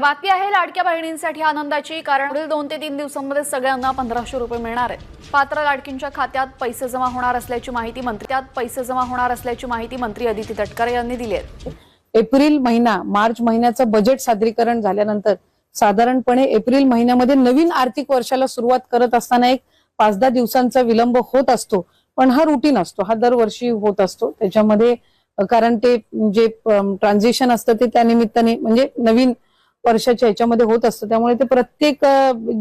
बातमी आहे लाडक्या बहिणींसाठी आनंदाची, कारण पुढील 2 ते 3 दिवसांमध्ये सगळ्यांना 1500 रुपये मिळणार आहेत। पात्र लाडकींच्या खात्यात पैसे जमा होणार असल्याची माहिती मंत्री अदिती तटकरे यांनी दिली आहे। एप्रिल महिना मार्च महिन्याचं बजेट सादरीकरण झाल्यानंतर साधारणपणे एप्रिल महिन्यामध्ये नवीन आर्थिक वर्षाला सुरुवात करत असताना एक 5-10 दिवसांचा विलंब होत असतो, पण हा रुटीन असतो, हा दरवर्षी होत असतो। त्याच्यामध्ये कारण ते जे ट्रान्झिशन असतं ते त्या निमित्ताने म्हणजे नवीन वर्षाच्या ह्याच्यामध्ये होत असतं, त्यामुळे ते प्रत्येक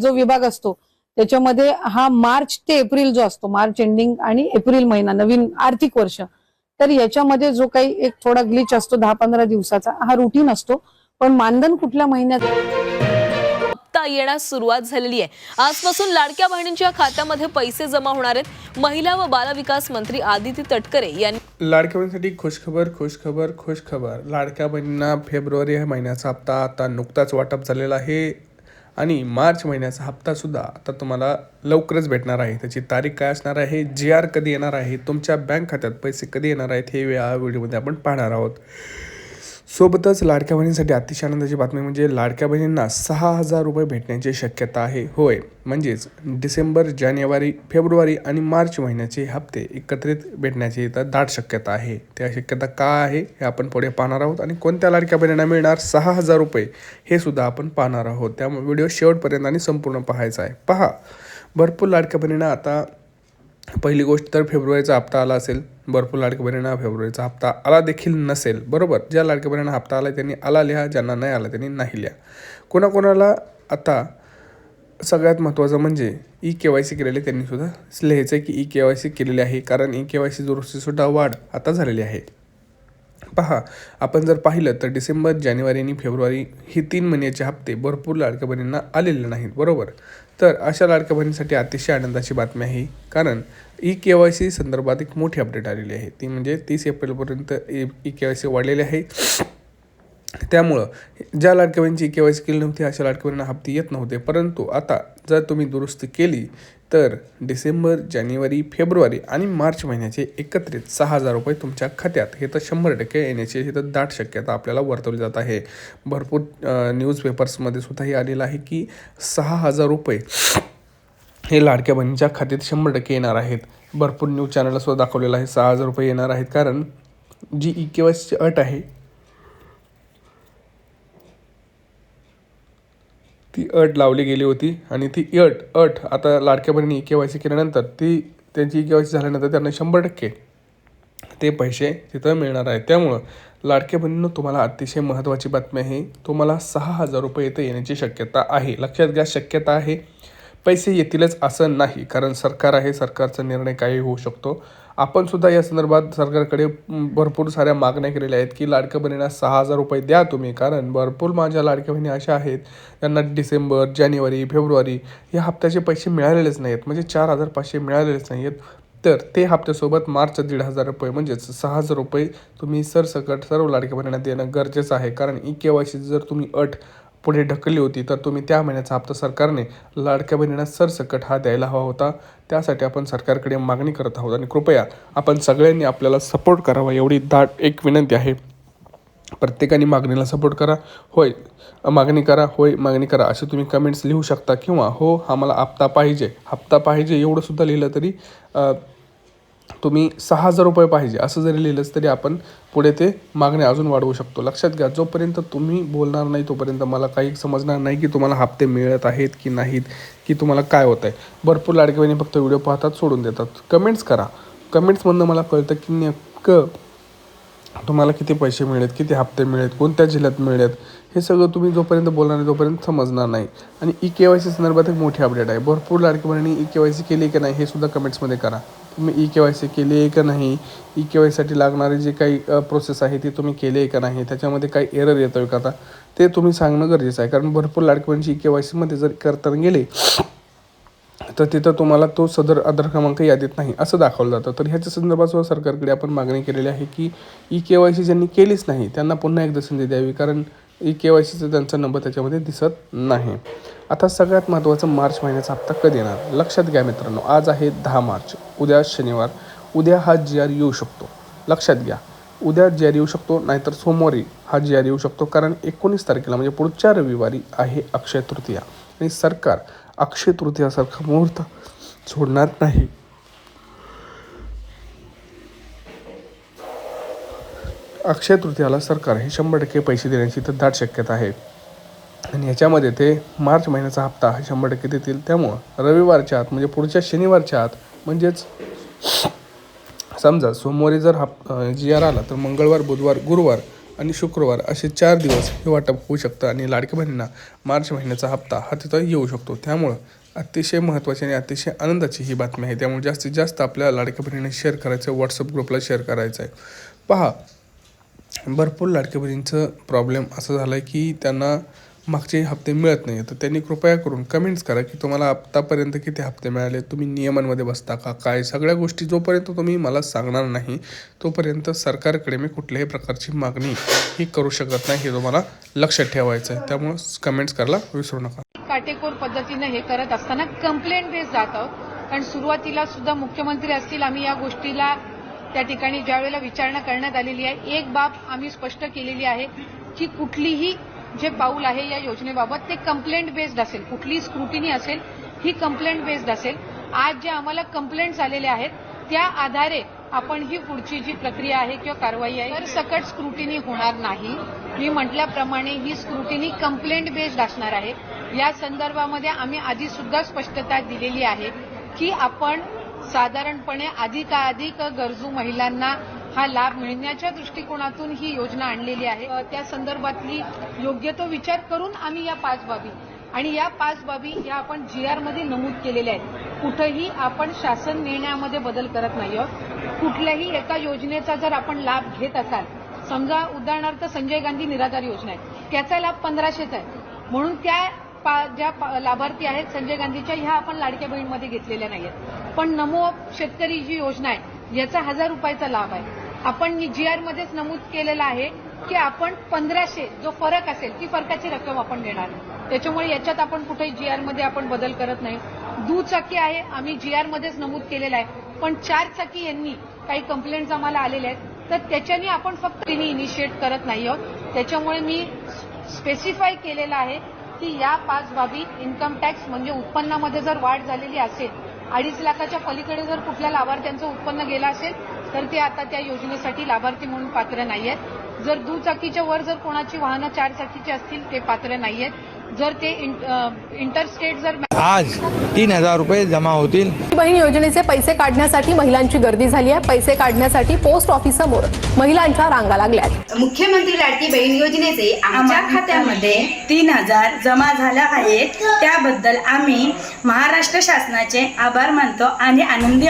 जो विभाग असतो त्याच्यामध्ये हा मार्च ते एप्रिल जो असतो, मार्च एंडिंग आणि एप्रिल महिना नवीन आर्थिक वर्ष, तर याच्यामध्ये जो काही एक थोडा ग्लिच असतो 10-15 दिवसाचा, हा रुटीन असतो। पण मानधन कुठल्या महिन्यात हप्ता येण्यास सुरुवात झालेली आहे। आजपासून लाडक्या बहिणींच्या खात्यामध्ये पैसे जमा होणार आहेत। महिला व बालविकास मंत्री अदिती तटकरे यांनी लाडक्या बहिणींसाठी खुशखबर। लाडक्या बहिणींना फेब्रुवारी या महिन्याचा हप्ता आता नुकताच वाटप झालेला आहे आणि मार्च महिन्याचा हप्ता सुद्धा आता तुम्हाला लवकरच भेटणार आहे। त्याची तारीख काय असणार आहे, GR कधी येणार आहे, तुमच्या बँक खात्यात पैसे कधी येणार आहेत, हे या व्हिडिओमध्ये आपण पाहणार आहोत। सोबतच लाडक्या बहिणींसाठी अतिशय आनंदाची बातमी म्हणजे लाडक्या बहिणींना 6000 रुपये भेटण्याची शक्यता आहे। होय, म्हणजेच डिसेंबर, जानेवारी, फेब्रुवारी आणि मार्च महिन्याचे हप्ते एकत्रित भेटण्याची दाट शक्यता आहे। त्या शक्यता काय आहे हे आपण पुढे पाहणार आहोत आणि कोणत्या लाडक्या बहिणींना मिळणार 6000 रुपये हे सुद्धा आपण पाहणार आहोत। त्यामुळे व्हिडिओ शेवटपर्यंत आणि संपूर्ण पाहायचा आहे। पहा, भरपूर लाडक्या बहिणींना आता पहिली गोष्ट तर फेब्रुवारीचा हप्ता आला असेल, भरपूर लाडक्या बहिणींना फेब्रुवारीचा हप्ता आला देखील नसेल, बरोबर। ज्या लाडक्या बहिणींना हप्ता आला त्यांनी आला लिहा, ज्यांना नाही आला त्यांनी नाही लिहा। कोणाकोणाला आता सगळ्यात महत्त्वाचं म्हणजे KYC केलेले त्यांनी सुद्धा लिहायचं आहे की KYC केलेली आहे, कारण KYC दुरुस्तीसुद्धा वाढ आता झालेली आहे। पहा, आपण जर पाहिलं तर डिसेंबर, जानेवारी आणि फेब्रुवारी ही 3 महिन्याचे हप्ते भरपूर लाडक्या बहिणींना आलेले नाहीत, बरोबर। तर अशा लाडक्या बहिणींसाठी अतिशय आनंदाची बातमी आहे, कारण KYC संदर्भात एक मोठी अपडेट आलेली आहे। ती म्हणजे 30 एप्रिलपर्यंत KYC वाढलेली आहे। त्यामुळं ज्या लाडक्या बहिणींची KYC केली नव्हती अशा लाडक्या बहिणींना हप्ते येत नव्हते, परंतु आता जर तुम्ही दुरुस्ती केली तर डिसेंबर, जानेवारी, फेब्रुवारी आणि मार्च महिन्याचे एकत्रित 6000 रुपये तुमच्या खात्यात हे तर 100% येण्याची ही तर दाट शक्यता आपल्याला वर्तवली जात आहे। भरपूर न्यूजपेपर्समध्ये सुद्धा हे आलेलं आहे की 6000 रुपये हे लाडक्या बहिणींच्या खात्यात 100% येणार आहेत। भरपूर न्यूज चॅनलला सुद्धा दाखवलेलं आहे 6000 रुपये येणार आहेत, कारण जी KYCची अट आहे ती अट लावली गेली होती आणि ती अट आता लाडक्या बहिणी KYC केल्यानंतर त्यांची KYC झाल्यानंतर त्यांना 100% ते पैसे तिथं मिळणार आहेत। त्यामुळं लाडक्या बहिणींनो, तुम्हाला अतिशय महत्त्वाची बातमी आहे, तुम्हाला 6000 रुपये इथं येण्याची शक्यता आहे। लक्षात घ्या, शक्यता आहे, पैसे येतीलच असं नाही, कारण सरकार आहे, सरकारचा निर्णय काही होऊ शकतो। आपण सुद्धा या संदर्भात सरकारकडे भरपूर साऱ्या मागण्या केलेल्या आहेत की लाडक्या बहिणींना 6000 रुपये द्या तुम्ही, कारण भरपूर माझ्या लाडक्या बहिणी अशा आहेत त्यांना डिसेंबर, जानेवारी, फेब्रुवारी या हप्त्याचे पैसे मिळालेलेच नाहीत, म्हणजे 4500 मिळालेलेच नाही आहेत। तर ते हप्त्यासोबत मार्च 1500 रुपये म्हणजेच 6000 रुपये तुम्ही सरसकट सर्व लाडक्या बहिणींना देणं गरजेचं आहे, कारण KYC जर तुम्ही अट पुढे ढकलली होती तर तुम्ही त्या महिन्याचा हप्ता सरकारने लाडक्या बहिणींना सरसकट हा द्यायला हवा होता। त्यासाठी आपण सरकारकडे मागणी करत आहोत आणि कृपया आपण सगळ्यांनी आपल्याला सपोर्ट करावा एवढी दाट एक विनंती आहे। प्रत्येकाने मागणीला सपोर्ट करा, होय मागणी करा, होय मागणी करा असे तुम्ही कमेंट्स लिहू शकता, किंवा हो आम्हाला हप्ता पाहिजे एवढं सुद्धा लिहिलं तरी तुम्ही 6000 रुपये पाहिजे असं जरी लिहिलंच तरी आपण पुढे ते मागणी अजून वाढवू शकतो। लक्षात घ्या, जोपर्यंत तुम्ही बोलणार नाही तोपर्यंत मला काही समजणार नाही की तुम्हाला हप्ते मिळत आहेत की नाहीत, की तुम्हाला काय होत आहे। भरपूर लाडक्या बहिणी फक्त व्हिडिओ पाहतात, सोडून देतात। कमेंट्स करा, कमेंट्समधनं मला कळतं की नेमकं तुम्हाला किती पैसे मिळेल, किती हप्ते मिळेल, कोणत्या जिल्ह्यात मिळेल, हे सगळं तुम्ही जोपर्यंत बोलणार नाही तोपर्यंत समजणार नाही। आणि KYC संदर्भात एक मोठी अपडेट आहे, भरपूर लाडक्या बहिणी KYC केली की नाही हे सुद्धा कमेंट्समध्ये करा। तुम्ही KYC केली आहे का नाही, KYCसाठी लागणारी जी काही प्रोसेस आहे ती तुम्ही केली आहे का नाही, त्याच्यामध्ये काही एरर येतोय का आता ते तुम्ही सांगणं गरजेचं आहे, कारण भरपूर लाडक्या बहिणींची KYCमध्ये जर करताना गेले तर तिथं तुम्हाला तो सदर आधार क्रमांक यादीत नाही असं दाखवलं जातं। तर ह्याच्या संदर्भात सुद्धा सरकारकडे आपण मागणी केलेली आहे की KYC ज्यांनी केलीच नाही त्यांना पुन्हा एकदा संधी द्यावी, कारण KYCचा त्यांचा नंबर त्याच्यामध्ये दिसत नाही। आता सगळ्यात महत्त्वाचं, मार्च महिन्याचा हप्ता कधी येणार लक्षात घ्या मित्रांनो, आज आहे 10 मार्च, उद्या शनिवार, उद्या हा GR येऊ शकतो, लक्षात घ्या। उद्या जी येऊ शकतो, नाहीतर सोमवारी हा जी येऊ शकतो. कारण 19 तारखेला म्हणजे पुढच्या रविवारी आहे अक्षय तृतीया आणि सरकार अक्षय तृतीयासारखा मुहूर्त सोडणार नाही. अक्षय तृतीयाला सरकार हे 100% पैसे देण्याची तर दाट शक्यता आहे आणि याच्यामध्ये ते मार्च महिन्याचा हप्ता हा 100% देतील. त्यामुळं रविवारच्या आत म्हणजे पुढच्या शनिवारच्या आत म्हणजेच समजा सोमवारी जर जी आर आला तर मंगळवार, बुधवार, गुरुवार आणि शुक्रवार असे 4 दिवस हे वाटप होऊ शकतं आणि लाडक्या बहिणींना मार्च महिन्याचा हप्ता हा तिथं येऊ शकतो. त्यामुळं अतिशय महत्त्वाची आणि अतिशय आनंदाची ही बातमी आहे. त्यामुळे जास्तीत जास्त आपल्या लाडक्या बहिणींना शेअर करायचं, व्हॉट्सअप ग्रुपला शेअर करायचं आहे. पहा, भरपूर लाडक्या बहिणींचं प्रॉब्लेम असं झालं आहे की त्यांना मागचे हप्ते मिळत नाही. तर त्यांनी कृपया करून कमेंट्स करा की तुम्हाला आत्तापर्यंत किती हप्ते मिळाले, तुम्ही नियमांमध्ये बसता का, काय सगळ्या गोष्टी जोपर्यंत तुम्ही मला सांगणार नाही तोपर्यंत सरकारकडे मी कुठल्याही प्रकारची मागणी ही करू शकत नाही. हे तुम्हाला लक्षात ठेवायचं आहे. त्यामुळं कमेंट्स करायला विसरू नका. काटेकोर पद्धतीने हे करत असताना कंप्लेंट बेस जात आहोत. कारण सुरुवातीला सुद्धा मुख्यमंत्री असतील, आम्ही या गोष्टीला त्या ठिकाणी ज्या वेळेला विचारणा करण्यात आलेली आहे, एक बाब आम्ही स्पष्ट केलेली आहे की कुठलीही जे पाऊल आहे या योजनेबाबत ते कंप्लेंट बेस्ड असेल, कुठलीही स्क्रुटिनी असेल ही कंप्लेंट बेस्ड असेल. आज जे आम्हाला कंप्लेंट्स आलेल्या आहेत त्या आधारे आपण ही पुढची जी प्रक्रिया आहे किंवा कारवाई आहे तर सकट स्क्रुटिनी होणार नाही. मी म्हटल्याप्रमाणे ही स्क्रुटिनी कंप्लेंट बेस्ड असणार आहे. या संदर्भामध्ये आम्ही आधी सुद्धा स्पष्टता दिलेली आहे की आपण साधारणपणे अधिकाधिक गरजू महिलांना हा लाभ मिळण्याच्या दृष्टिकोनातून ही योजना आणलेली आहे. त्या संदर्भातली योग्य तो विचार करून आम्ही या 5 बाबी आणि या 5 बाबी या आपण GR मध्ये नमूद केलेल्या आहेत. कुठेही आपण शासन निर्णयामध्ये बदल करत नाही आहोत. कुठल्याही एका योजनेचा जर आपण लाभ घेत असाल, समजा उदाहरणार्थ संजय गांधी निराधार योजना आहे, त्याचा लाभ 1500चा आहे म्हणून त्या ज्या लाभार्थी आहेत संजय गांधीच्या ह्या आपण लाडक्या बहीणमध्ये घेतलेल्या नाहीत. पण नमो शेतकरी जी योजना आहे याचा 1000 रुपयाचा लाभ आहे. आपण GR मध्येच नमूद केलेला आहे की आपण 1500 जो फरक असेल ती फरकाची रक्कम आपण देणार. त्याच्यामुळे याच्यात आपण कुठेही GR मध्ये आपण बदल करत नाही. दुचाकी आहे आम्ही GR मध्येच नमूद केलेला आहे, पण 4 चाकी यांनी काही कंप्लेंट्स आम्हाला आलेल्या आहेत तर त्याच्याने आपण फक्त इनिशिएट करत नाही आहोत. त्याच्यामुळे मी स्पेसिफाय केलेलं आहे की या 5 बाबी इन्कम टॅक्स म्हणजे उत्पन्नामध्ये जर वाढ झालेली असेल, 2.5 लाखाच्या पलीकडे जर कुठल्या लाभार्थ्यांचं उत्पन्न गेलं असेल तर ते आता त्या योजनेसाठी लाभार्थी म्हणून पात्र नाही आहेत. जर दुचाकीच्या वर जर कोणाची वाहनं 4 चाकीची असतील ते पात्र नाही आहेत. जर ते इंटरस्टेट जर आज 3000 रुपये जमा होतील. बहीण योजनेचे पैसे काढण्यासाठी महिलांची गर्दी झाली आहे. पैसे काढण्यासाठी पोस्ट ऑफिस समोर महिलांच्या रांगा लागल्यात. मुख्यमंत्री लाडकी बहीण योजनेचे आमच्या खात्यामध्ये 3000 जमा झाले आहेत. त्याबद्दल आम्ही महाराष्ट्र शासनाचे आभार मानतो आणि आनंदी